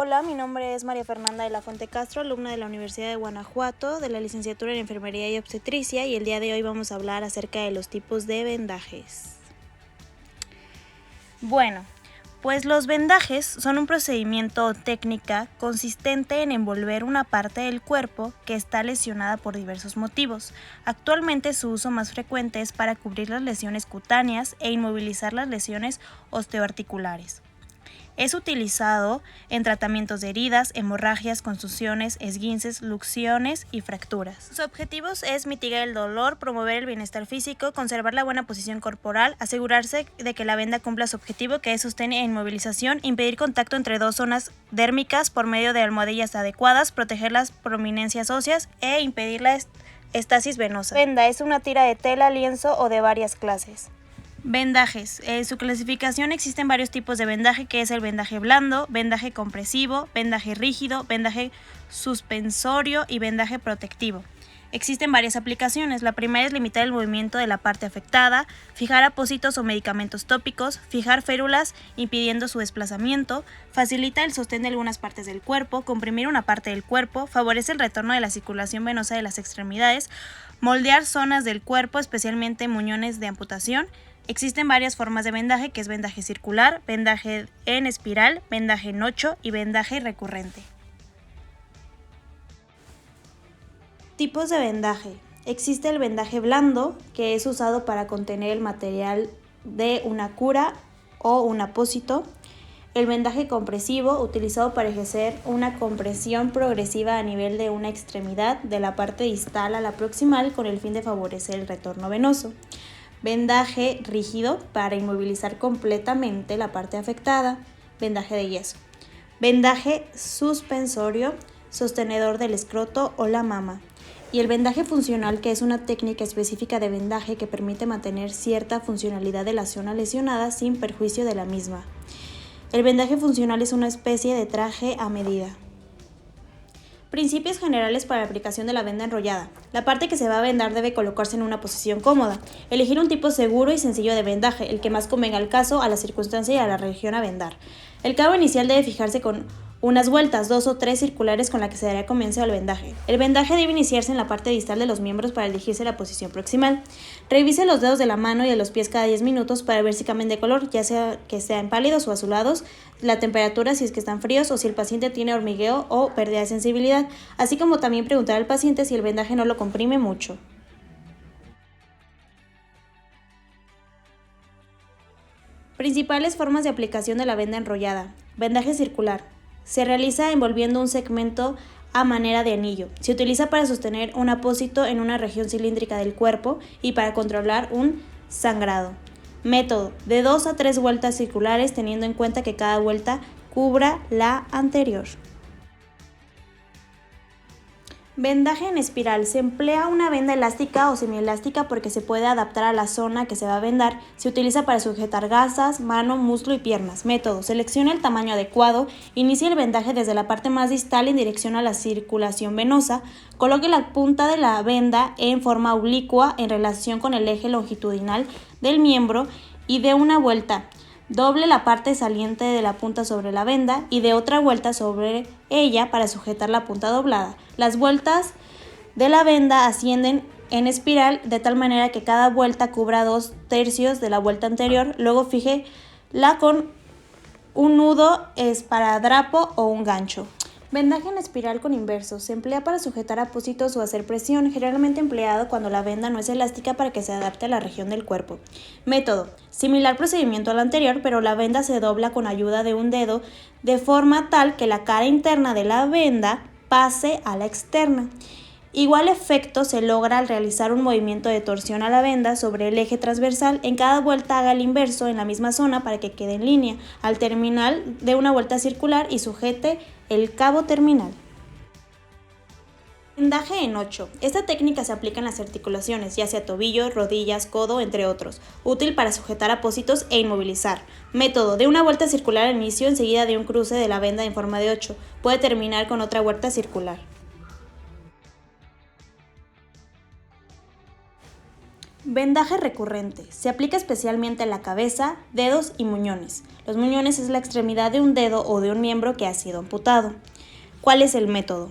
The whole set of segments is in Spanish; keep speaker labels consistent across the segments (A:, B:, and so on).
A: Hola, mi nombre es María Fernanda de la Fuente Castro, alumna de la Universidad de Guanajuato, de la licenciatura en Enfermería y Obstetricia, y el día de hoy vamos a hablar acerca de los tipos de vendajes. Bueno, pues los vendajes son un procedimiento o técnica consistente en envolver una parte del cuerpo que está lesionada por diversos motivos. Actualmente su uso más frecuente es para cubrir las lesiones cutáneas e inmovilizar las lesiones osteoarticulares. Es utilizado en tratamientos de heridas, hemorragias, contusiones, esguinces, luxaciones y fracturas. Su objetivo es mitigar el dolor, promover el bienestar físico, conservar la buena posición corporal, asegurarse de que la venda cumpla su objetivo, que es sostén e inmovilización, impedir contacto entre dos zonas dérmicas por medio de almohadillas adecuadas, proteger las prominencias óseas e impedir la estasis venosa. Venda es una tira de tela, lienzo o de varias clases. Vendajes. Su clasificación: existen varios tipos de vendaje, que es el vendaje blando, vendaje compresivo, vendaje rígido, vendaje suspensorio y vendaje protectivo. Existen varias aplicaciones. La primera es limitar el movimiento de la parte afectada, fijar apósitos o medicamentos tópicos, fijar férulas impidiendo su desplazamiento, facilita el sostén de algunas partes del cuerpo, comprimir una parte del cuerpo, favorece el retorno de la circulación venosa de las extremidades, moldear zonas del cuerpo, especialmente muñones de amputación. Existen varias formas de vendaje, que es vendaje circular, vendaje en espiral, vendaje en 8 y vendaje recurrente. Tipos de vendaje. Existe el vendaje blando, que es usado para contener el material de una cura o un apósito. El vendaje compresivo, utilizado para ejercer una compresión progresiva a nivel de una extremidad, de la parte distal a la proximal, con el fin de favorecer el retorno venoso. Vendaje rígido, para inmovilizar completamente la parte afectada. Vendaje de yeso. Vendaje suspensorio, sostenedor del escroto o la mama. Y el vendaje funcional, que es una técnica específica de vendaje que permite mantener cierta funcionalidad de la zona lesionada sin perjuicio de la misma. El vendaje funcional es una especie de traje a medida. Principios generales para la aplicación de la venda enrollada. La parte que se va a vendar debe colocarse en una posición cómoda. Elegir un tipo seguro y sencillo de vendaje, el que más convenga al caso, a la circunstancia y a la región a vendar. El cabo inicial debe fijarse con unas vueltas, 2 o 3 circulares, con la que se dará comienzo al vendaje. El vendaje debe iniciarse en la parte distal de los miembros para elegirse la posición proximal. Revise los dedos de la mano y de los pies cada 10 minutos para ver si cambian de color, ya sea que sean pálidos o azulados, la temperatura si es que están fríos, o si el paciente tiene hormigueo o pérdida de sensibilidad, así como también preguntar al paciente si el vendaje no lo comprime mucho. Principales formas de aplicación de la venda enrollada. Vendaje circular. Se realiza envolviendo un segmento a manera de anillo. Se utiliza para sostener un apósito en una región cilíndrica del cuerpo y para controlar un sangrado. Método: de 2 a 3 vueltas circulares, teniendo en cuenta que cada vuelta cubra la anterior. Vendaje en espiral. Se emplea una venda elástica o semielástica porque se puede adaptar a la zona que se va a vendar. Se utiliza para sujetar gasas, mano, muslo y piernas. Método: selecciona el tamaño adecuado, inicie el vendaje desde la parte más distal en dirección a la circulación venosa, coloque la punta de la venda en forma oblicua en relación con el eje longitudinal del miembro y dé una vuelta. Doble la parte saliente de la punta sobre la venda y dé otra vuelta sobre ella para sujetar la punta doblada. Las vueltas de la venda ascienden en espiral de tal manera que cada vuelta cubra 2/3 de la vuelta anterior. Luego fíjela con un nudo esparadrapo o un gancho. Vendaje en espiral con inverso. Se emplea para sujetar apósitos o hacer presión, generalmente empleado cuando la venda no es elástica, para que se adapte a la región del cuerpo. Método: similar procedimiento al anterior, pero la venda se dobla con ayuda de un dedo de forma tal que la cara interna de la venda pase a la externa. Igual efecto se logra al realizar un movimiento de torsión a la venda sobre el eje transversal. En cada vuelta haga el inverso en la misma zona para que quede en línea. Al terminal de una vuelta circular y sujete el cabo terminal. Vendaje en 8. Esta técnica se aplica en las articulaciones, ya sea tobillo, rodillas, codo, entre otros. Útil para sujetar apósitos e inmovilizar. Método: de una vuelta circular al inicio, enseguida de un cruce de la venda en forma de 8. Puede terminar con otra vuelta circular. Vendaje recurrente. Se aplica especialmente en la cabeza, dedos y muñones. Los muñones es la extremidad de un dedo o de un miembro que ha sido amputado. ¿Cuál es el método?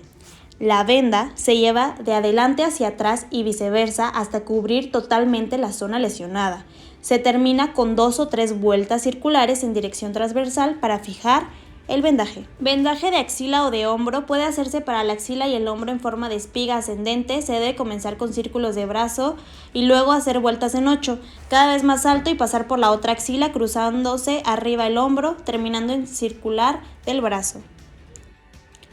A: La venda se lleva de adelante hacia atrás y viceversa hasta cubrir totalmente la zona lesionada. Se termina con 2 o 3 vueltas circulares en dirección transversal para fijar el vendaje. Vendaje de axila o de hombro puede hacerse para la axila y el hombro en forma de espiga ascendente. Se debe comenzar con círculos de brazo y luego hacer vueltas en 8, cada vez más alto y pasar por la otra axila cruzándose arriba el hombro, terminando en circular del brazo.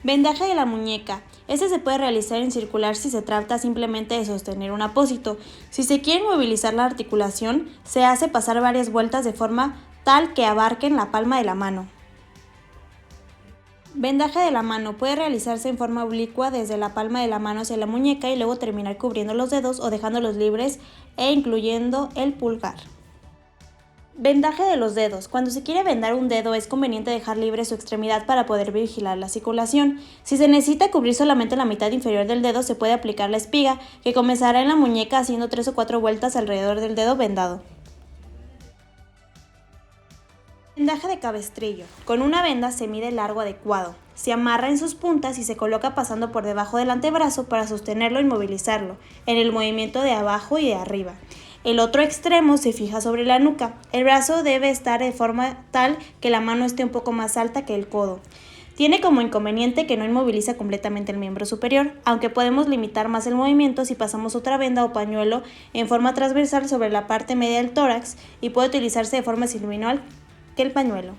A: Vendaje de la muñeca. Este se puede realizar en circular si se trata simplemente de sostener un apósito. Si se quiere movilizar la articulación, se hace pasar varias vueltas de forma tal que abarquen la palma de la mano. Vendaje de la mano puede realizarse en forma oblicua desde la palma de la mano hacia la muñeca y luego terminar cubriendo los dedos o dejándolos libres e incluyendo el pulgar. Vendaje de los dedos. Cuando se quiere vendar un dedo es conveniente dejar libre su extremidad para poder vigilar la circulación. Si se necesita cubrir solamente la mitad inferior del dedo, se puede aplicar la espiga, que comenzará en la muñeca haciendo 3 o 4 vueltas alrededor del dedo vendado. Vendaje de cabestrillo. Con una venda se mide el largo adecuado. Se amarra en sus puntas y se coloca pasando por debajo del antebrazo para sostenerlo y movilizarlo, en el movimiento de abajo y de arriba. El otro extremo se fija sobre la nuca. El brazo debe estar de forma tal que la mano esté un poco más alta que el codo. Tiene como inconveniente que no inmoviliza completamente el miembro superior, aunque podemos limitar más el movimiento si pasamos otra venda o pañuelo en forma transversal sobre la parte media del tórax y puede utilizarse de forma similar que el pañuelo.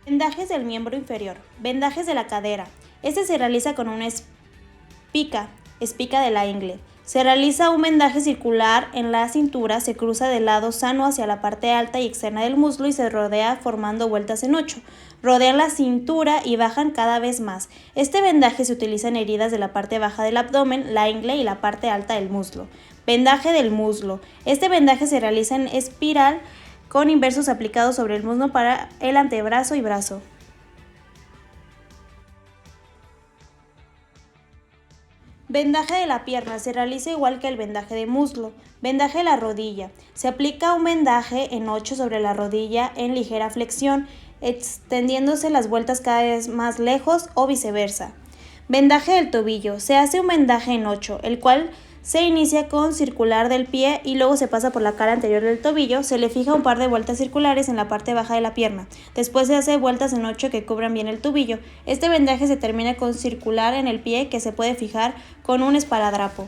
A: Vendajes del miembro inferior. Vendajes de la cadera. Este se realiza con una espica de la ingle. Se realiza un vendaje circular en la cintura, se cruza del lado sano hacia la parte alta y externa del muslo y se rodea formando vueltas en 8. Rodean la cintura y bajan cada vez más. Este vendaje se utiliza en heridas de la parte baja del abdomen, la ingle y la parte alta del muslo. Vendaje del muslo. Este vendaje se realiza en espiral con inversos aplicados sobre el muslo para el antebrazo y brazo. Vendaje de la pierna. Se realiza igual que el vendaje de muslo. Vendaje de la rodilla. Se aplica un vendaje en 8 sobre la rodilla en ligera flexión, extendiéndose las vueltas cada vez más lejos o viceversa. Vendaje del tobillo. Se hace un vendaje en 8, el cual se inicia con circular del pie y luego se pasa por la cara anterior del tobillo. Se le fija un par de vueltas circulares en la parte baja de la pierna. Después se hace vueltas en 8 que cubran bien el tobillo. Este vendaje se termina con circular en el pie que se puede fijar con un esparadrapo.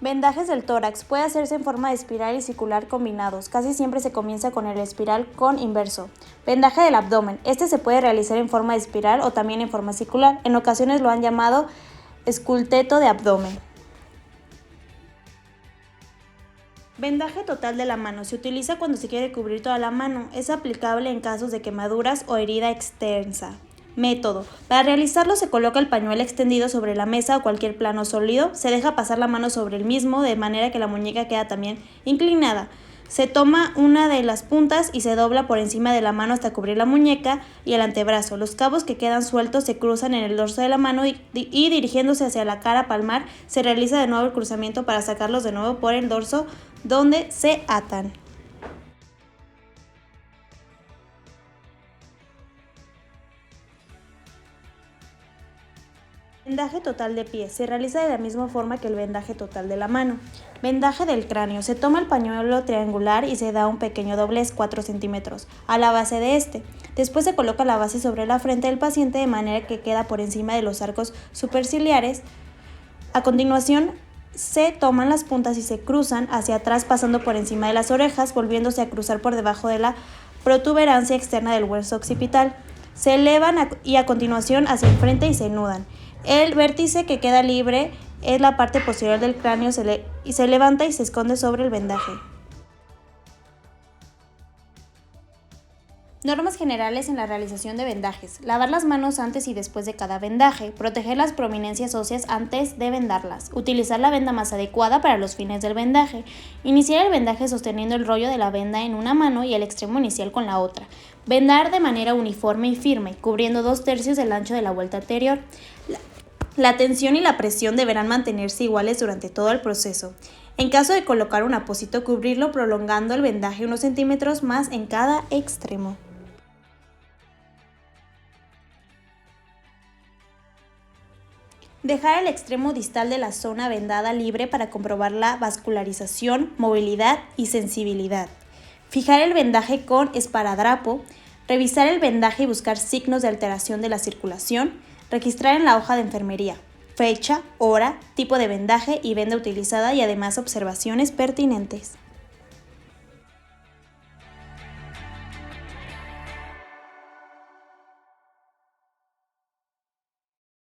A: Vendajes del tórax. Puede hacerse en forma de espiral y circular combinados. Casi siempre se comienza con el espiral con inverso. Vendaje del abdomen. Este se puede realizar en forma de espiral o también en forma circular. En ocasiones lo han llamado esculteto de abdomen. Vendaje total de la mano. Se utiliza cuando se quiere cubrir toda la mano. Es aplicable en casos de quemaduras o herida extensa. Método. Para realizarlo se coloca el pañuelo extendido sobre la mesa o cualquier plano sólido. Se deja pasar la mano sobre el mismo de manera que la muñeca queda también inclinada. Se toma una de las puntas y se dobla por encima de la mano hasta cubrir la muñeca y el antebrazo. Los cabos que quedan sueltos se cruzan en el dorso de la mano y dirigiéndose hacia la cara palmar se realiza de nuevo el cruzamiento para sacarlos de nuevo por el dorso donde se atan. Vendaje total de pie. Se realiza de la misma forma que el vendaje total de la mano. Vendaje del cráneo. Se toma el pañuelo triangular y se da un pequeño doblez 4 centímetros a la base de este. Después se coloca la base sobre la frente del paciente de manera que queda por encima de los arcos superciliares. A continuación, se toman las puntas y se cruzan hacia atrás pasando por encima de las orejas, volviéndose a cruzar por debajo de la protuberancia externa del hueso occipital. Se elevan y a continuación hacia el frente y se nudan. El vértice que queda libre es la parte posterior del cráneo y se levanta y se esconde sobre el vendaje. Normas generales en la realización de vendajes. Lavar las manos antes y después de cada vendaje. Proteger las prominencias óseas antes de vendarlas. Utilizar la venda más adecuada para los fines del vendaje. Iniciar el vendaje sosteniendo el rollo de la venda en una mano y el extremo inicial con la otra. Vendar de manera uniforme y firme, cubriendo 2/3 del ancho de la vuelta anterior. La tensión y la presión deberán mantenerse iguales durante todo el proceso. En caso de colocar un apósito, cubrirlo prolongando el vendaje unos centímetros más en cada extremo. Dejar el extremo distal de la zona vendada libre para comprobar la vascularización, movilidad y sensibilidad. Fijar el vendaje con esparadrapo. Revisar el vendaje y buscar signos de alteración de la circulación. Registrar en la hoja de enfermería fecha, hora, tipo de vendaje y venda utilizada y además observaciones pertinentes.